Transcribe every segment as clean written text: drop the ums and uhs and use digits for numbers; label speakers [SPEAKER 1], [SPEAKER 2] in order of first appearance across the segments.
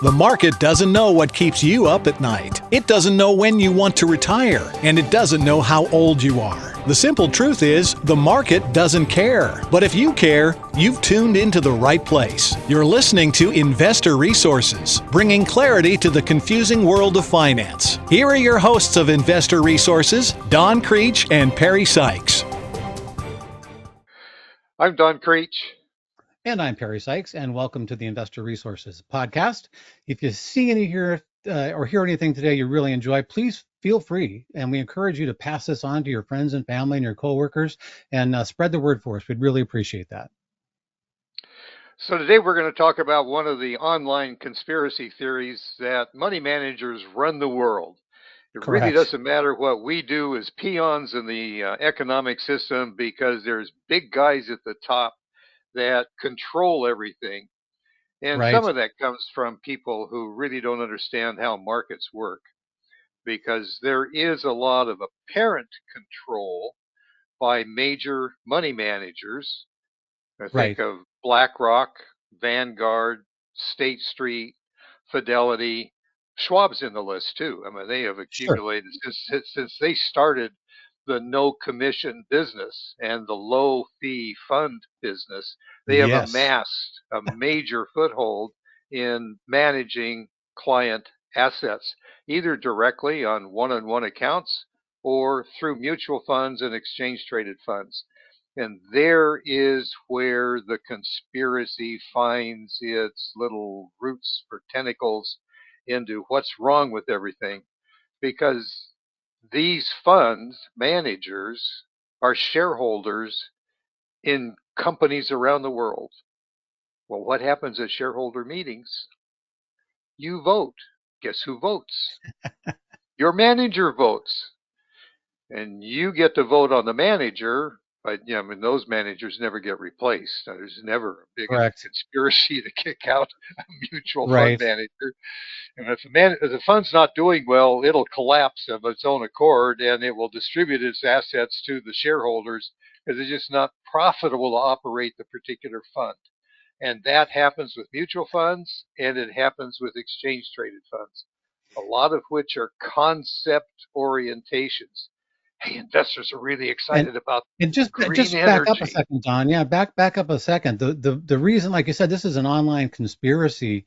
[SPEAKER 1] The market doesn't know what keeps you up at night. It doesn't know when you want to retire, and it doesn't know how old you are. The simple truth is, the market doesn't care. But if you care, you've tuned into the right place. You're listening to Investor Resources, bringing clarity to the confusing world of finance. Here are your hosts of Investor Resources, Don Creech and Perry Sykes.
[SPEAKER 2] I'm Don Creech.
[SPEAKER 3] And I'm Perry Sykes, and welcome to the Investor Resources podcast. If you see any here or hear anything today you really enjoy, please feel free, and we encourage you to pass this on to your friends and family and your coworkers, and spread the word for us. We'd really appreciate that.
[SPEAKER 2] So today we're going to talk about one of the online conspiracy theories that money managers run the world. It really doesn't matter what we do as peons in the economic system, because there's big guys at the top that control everything. And some of that comes from people who really don't understand how markets work, because there is a lot of apparent control by major money managers. I think of BlackRock, Vanguard, State Street, Fidelity. Schwab's in the list too. I mean, they have accumulated since they started the no commission business and the low fee fund business. They have amassed a major foothold in managing client assets, either directly on one-on-one accounts or through mutual funds and exchange traded funds. And there is where the conspiracy finds its little roots or tentacles into what's wrong with everything, because these fund managers are shareholders in companies around the world. Well, what happens at shareholder meetings? You vote. Guess who votes? Your manager votes. And you get to vote on the manager, but I mean, those managers never get replaced. Now, there's never a big conspiracy to kick out a mutual fund manager. And if the fund's not doing well, it'll collapse of its own accord, and it will distribute its assets to the shareholders, because it's just not profitable to operate the particular fund. And that happens with mutual funds, and it happens with exchange traded funds, a lot of which are concept orientations. Hey, investors are really excited about green energy.
[SPEAKER 3] Back up a second, Don. Yeah, back up a second. The reason, like you said, this is an online conspiracy.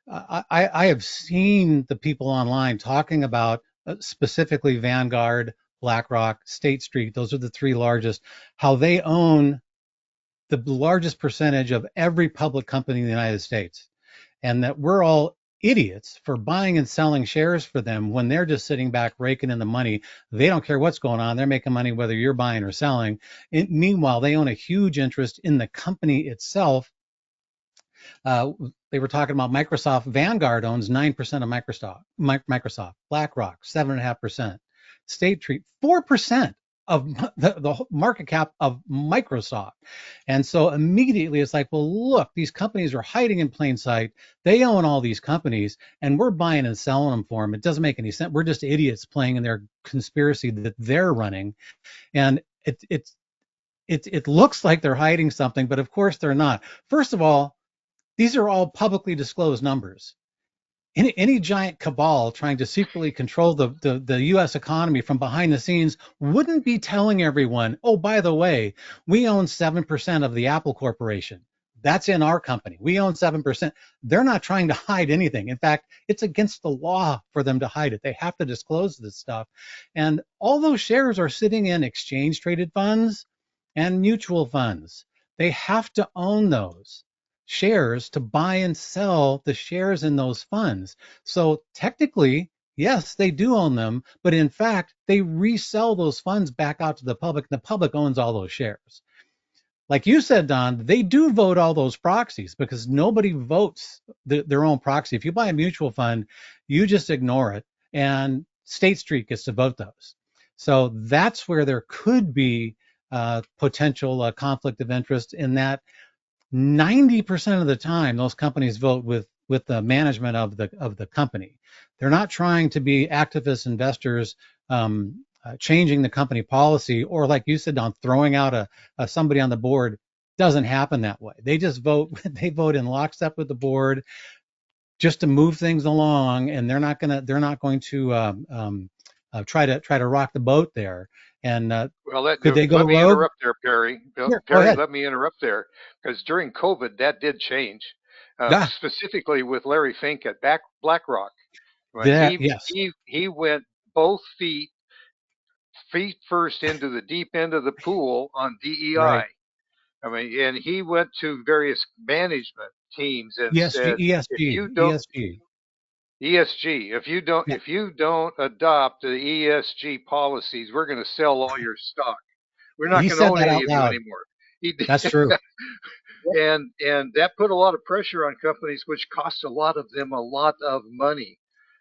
[SPEAKER 3] I have seen the people online talking about specifically Vanguard, BlackRock, State Street. Those are the three largest, how they own the largest percentage of every public company in the United States. And that we're all idiots for buying and selling shares for them when they're just sitting back raking in the money. They don't care what's going on. They're making money whether you're buying or selling. Meanwhile, they own a huge interest in the company itself. They were talking about Microsoft. Vanguard owns 9% of Microsoft. BlackRock, 7.5%. State Street, 4% of the market cap of Microsoft. And so immediately it's like, well, look, these companies are hiding in plain sight. They own all these companies, and we're buying and selling them for them. It doesn't make any sense. We're just idiots playing in their conspiracy that they're running. And it looks like they're hiding something, but of course they're not. First of all, these are all publicly disclosed numbers. Any giant cabal trying to secretly control the U.S. economy from behind the scenes wouldn't be telling everyone, oh, by the way, we own 7% of the Apple Corporation. That's in our company. We own 7%. They're not trying to hide anything. In fact, it's against the law for them to hide it. They have to disclose this stuff. And all those shares are sitting in exchange traded funds and mutual funds. They have to own those shares to buy and sell the shares in those funds. So technically, yes, they do own them, but in fact, they resell those funds back out to the public. The public owns all those shares. Like you said, Don, they do vote all those proxies, because nobody votes their own proxy. If you buy a mutual fund, you just ignore it, and State Street gets to vote those. So that's where there could be potential conflict of interest, in that 90% of the time those companies vote with the management of the company. They're not trying to be activist investors changing the company policy, or like you said, Don, throwing out somebody on the board. Doesn't happen that way. They just vote. They vote in lockstep with the board. just to move things along, and they're not going to try to rock the boat there. And
[SPEAKER 2] Well,
[SPEAKER 3] could they go
[SPEAKER 2] let me
[SPEAKER 3] rogue?
[SPEAKER 2] interrupt there, Perry.
[SPEAKER 3] Sure, go
[SPEAKER 2] Perry,
[SPEAKER 3] ahead.
[SPEAKER 2] let me interrupt there because during COVID that did change,
[SPEAKER 3] Yeah,
[SPEAKER 2] specifically with Larry Fink at BlackRock. When
[SPEAKER 3] that yes,
[SPEAKER 2] he went both feet first into the deep end of the pool on DEI.
[SPEAKER 3] right.
[SPEAKER 2] I mean, and he went to various management teams and
[SPEAKER 3] ESG,
[SPEAKER 2] said, if
[SPEAKER 3] ESG,
[SPEAKER 2] you don't
[SPEAKER 3] ESG.
[SPEAKER 2] ESG,
[SPEAKER 3] Yeah,
[SPEAKER 2] if you don't adopt the ESG policies, we're going to sell all your stock. We're not
[SPEAKER 3] he
[SPEAKER 2] going to
[SPEAKER 3] said
[SPEAKER 2] own
[SPEAKER 3] that
[SPEAKER 2] any
[SPEAKER 3] out
[SPEAKER 2] of you
[SPEAKER 3] loud.
[SPEAKER 2] anymore. He
[SPEAKER 3] That's
[SPEAKER 2] did,
[SPEAKER 3] true.
[SPEAKER 2] and that put a lot of pressure on companies, which cost a lot of them a lot of money.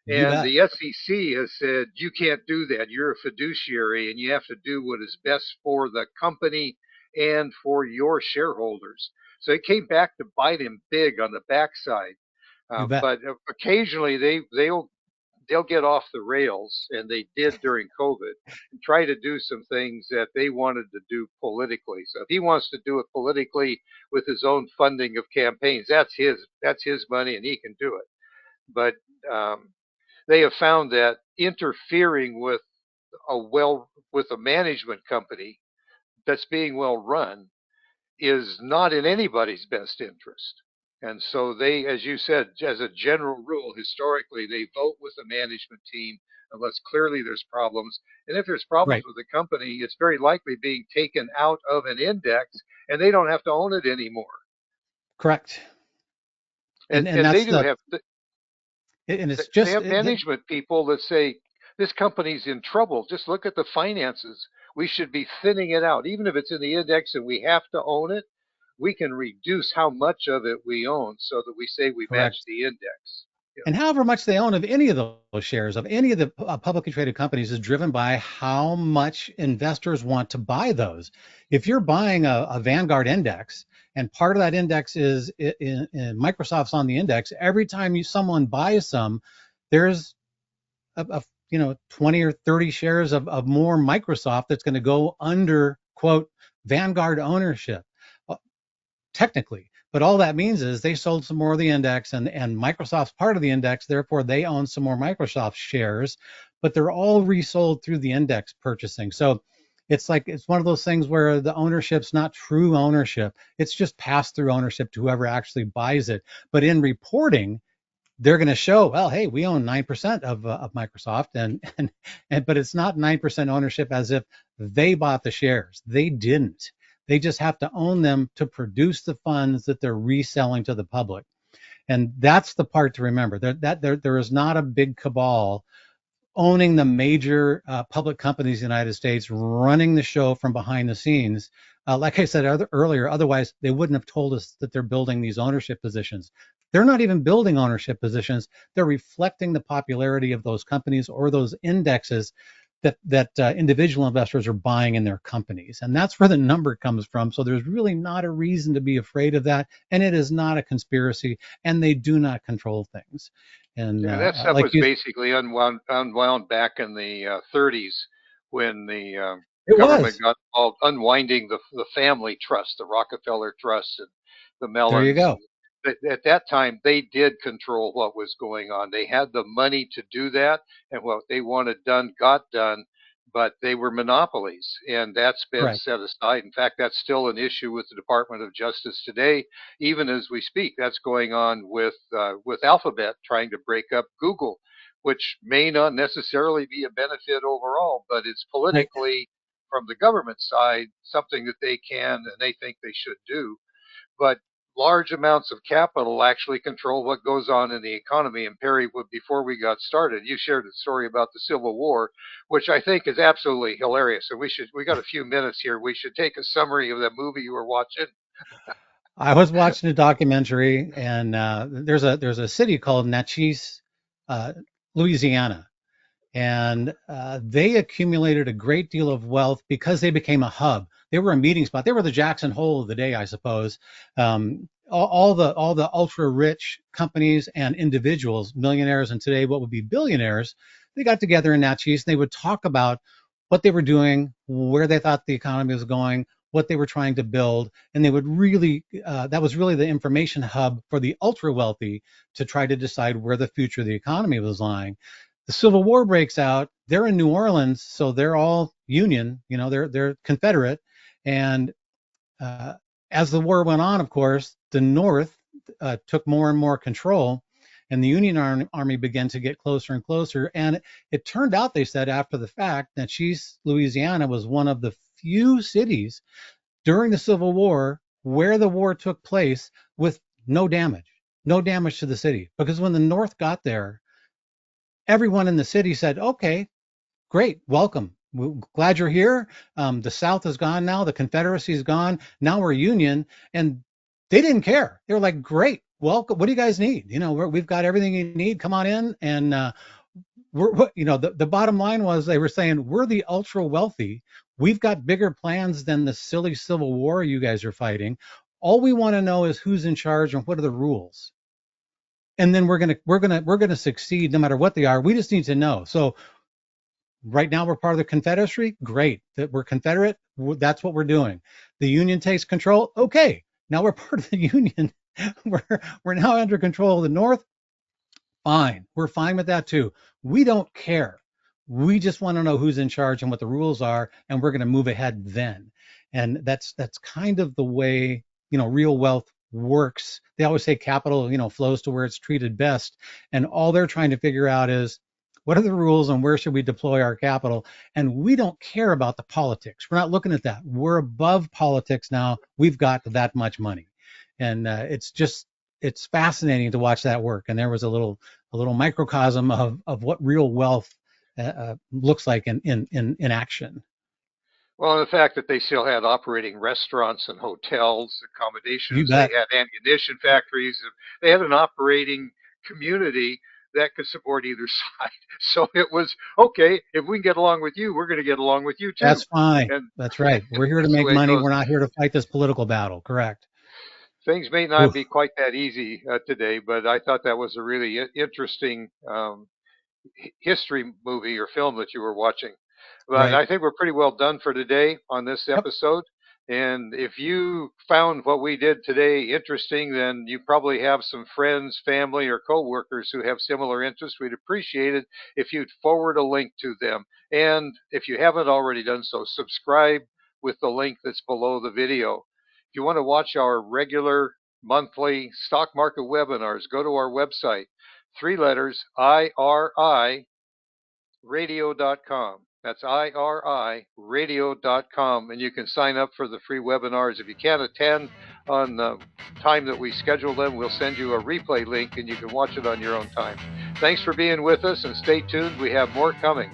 [SPEAKER 3] You
[SPEAKER 2] And
[SPEAKER 3] bet.
[SPEAKER 2] the SEC has said you can't do that. You're a fiduciary, and you have to do what is best for the company and for your shareholders. So it came back to bite him big on the backside.
[SPEAKER 3] You bet.
[SPEAKER 2] But occasionally they'll get off the rails, and they did during COVID, and try to do some things that they wanted to do politically. So if he wants to do it politically with his own funding of campaigns, that's his money, and he can do it. But um, they have found that interfering with a management company that's being well run is not in anybody's best interest. And so they, as you said, as a general rule, historically, they vote with the management team unless clearly there's problems. And if there's problems
[SPEAKER 3] Right.
[SPEAKER 2] with the company, it's very likely being taken out of an index and they don't have to own it anymore.
[SPEAKER 3] Correct. And
[SPEAKER 2] And they
[SPEAKER 3] that's
[SPEAKER 2] do
[SPEAKER 3] the
[SPEAKER 2] have
[SPEAKER 3] and it's
[SPEAKER 2] they
[SPEAKER 3] just
[SPEAKER 2] have management people that say this company's in trouble. Just look at the finances. We should be thinning it out. Even if it's in the index and we have to own it, we can reduce how much of it we own so that we say we match
[SPEAKER 3] correct.
[SPEAKER 2] the index.
[SPEAKER 3] And however much they own of any of those shares of any of the publicly traded companies is driven by how much investors want to buy those. If you're buying a Vanguard index and part of that index is in Microsoft's on the index, every time someone buys some, there's a 20 or 30 shares of more Microsoft that's going to go under quote Vanguard ownership. Technically. But all that means is they sold some more of the index, and Microsoft's part of the index, therefore they own some more Microsoft shares, but they're all resold through the index purchasing. So it's one of those things where the ownership's not true ownership. It's just pass through ownership to whoever actually buys it. But in reporting, they're going to show, well, hey, we own 9% of Microsoft, and but it's not 9% ownership as if they bought the shares. They didn't. They just have to own them to produce the funds that they're reselling to the public. And that's the part to remember. There is not a big cabal owning the major public companies in the United States, running the show from behind the scenes. Like I said earlier, otherwise they wouldn't have told us that they're building these ownership positions. They're not even building ownership positions. They're reflecting the popularity of those companies or those indexes that individual investors are buying in their companies. And that's where the number comes from. So there's really not a reason to be afraid of that. And it is not a conspiracy, and they do not control things. And
[SPEAKER 2] Yeah, that stuff
[SPEAKER 3] like
[SPEAKER 2] was
[SPEAKER 3] you,
[SPEAKER 2] basically unwound back in the 30s when the
[SPEAKER 3] it
[SPEAKER 2] government
[SPEAKER 3] was.
[SPEAKER 2] got involved unwinding the family trust, the Rockefeller Trust, and the
[SPEAKER 3] There you
[SPEAKER 2] Mellons.
[SPEAKER 3] go.
[SPEAKER 2] And at that time, they did control what was going on. They had the money to do that, and what they wanted done got done. But they were monopolies, and that's been
[SPEAKER 3] Correct.
[SPEAKER 2] set aside. In fact, that's still an issue with the Department of Justice today, even as we speak. That's going on with Alphabet trying to break up Google, which may not necessarily be a benefit overall, but it's
[SPEAKER 3] Right.
[SPEAKER 2] politically from the government side something that they can and they think they should do. But large amounts of capital actually control what goes on in the economy. And Perry, before we got started, you shared a story about the Civil War, which I think is absolutely hilarious. And we got a few minutes here. We should take a summary of that movie you were watching.
[SPEAKER 3] I was watching a documentary, and there's a city called Natchez, uh, Louisiana, and they accumulated a great deal of wealth because they became a hub. They were a meeting spot. They were the Jackson Hole of the day, I suppose. All the ultra rich companies and individuals, millionaires, and today what would be billionaires, they got together in Natchez and they would talk about what they were doing, where they thought the economy was going, what they were trying to build, and they would really that was really the information hub for the ultra wealthy to try to decide where the future of the economy was lying. The Civil War breaks out. They're in New Orleans, so they're all Union, they're Confederate, and as the war went on, of course, the North took more and more control, and the Union Army began to get closer and closer. And it turned out, they said after the fact, that Louisiana was one of the few cities during the Civil War where the war took place with no damage to the city. Because when the North got there, everyone in the city said, okay, great, welcome. We're glad you're here. The South is gone now. The Confederacy is gone. Now we're Union. And they didn't care. They were like, great, welcome. What do you guys need? We've got everything you need. Come on in. And the bottom line was, they were saying, we're the ultra wealthy. We've got bigger plans than the silly Civil War you guys are fighting. All we want to know is who's in charge and what are the rules. And then we're gonna succeed no matter what they are. We just need to know. So right now we're part of the Confederacy. Great, that we're Confederate. That's what we're doing. The Union takes control. Okay, now we're part of the Union. we're now under control of the North. Fine, we're fine with that too. We don't care. We just want to know who's in charge and what the rules are, and we're going to move ahead then. And that's kind of the way real wealth works. They always say capital flows to where it's treated best, and all they're trying to figure out is, what are the rules and where should we deploy our capital? And we don't care about the politics. We're not looking at that. We're above politics now. We've got that much money. And it's fascinating to watch that work. And there was a little microcosm of what real wealth looks like in action.
[SPEAKER 2] Well, and the fact that they still had operating restaurants and hotels, accommodations,
[SPEAKER 3] You
[SPEAKER 2] they
[SPEAKER 3] bet.
[SPEAKER 2] had ammunition factories, they had an operating community that could support either side. So it was, okay, if we can get along with you, we're going to get along with you too.
[SPEAKER 3] That's fine.
[SPEAKER 2] And
[SPEAKER 3] That's right. We're here to
[SPEAKER 2] that's the
[SPEAKER 3] make
[SPEAKER 2] way it
[SPEAKER 3] money.
[SPEAKER 2] goes.
[SPEAKER 3] We're not here to fight this political battle. Correct.
[SPEAKER 2] Things may not
[SPEAKER 3] Oof.
[SPEAKER 2] be quite that easy today, but I thought that was a really interesting history movie or film that you were watching. But
[SPEAKER 3] Right.
[SPEAKER 2] I think we're pretty well done for today on this
[SPEAKER 3] Yep.
[SPEAKER 2] episode. And if you found what we did today interesting, then you probably have some friends, family, or coworkers who have similar interests. We'd appreciate it if you'd forward a link to them. And if you haven't already done so, subscribe with the link that's below the video. If you want to watch our regular monthly stock market webinars, go to our website. 3 letters, IRI radio.com. That's IRIradio.com. And you can sign up for the free webinars. If you can't attend on the time that we schedule them, we'll send you a replay link and you can watch it on your own time. Thanks for being with us and stay tuned. We have more coming.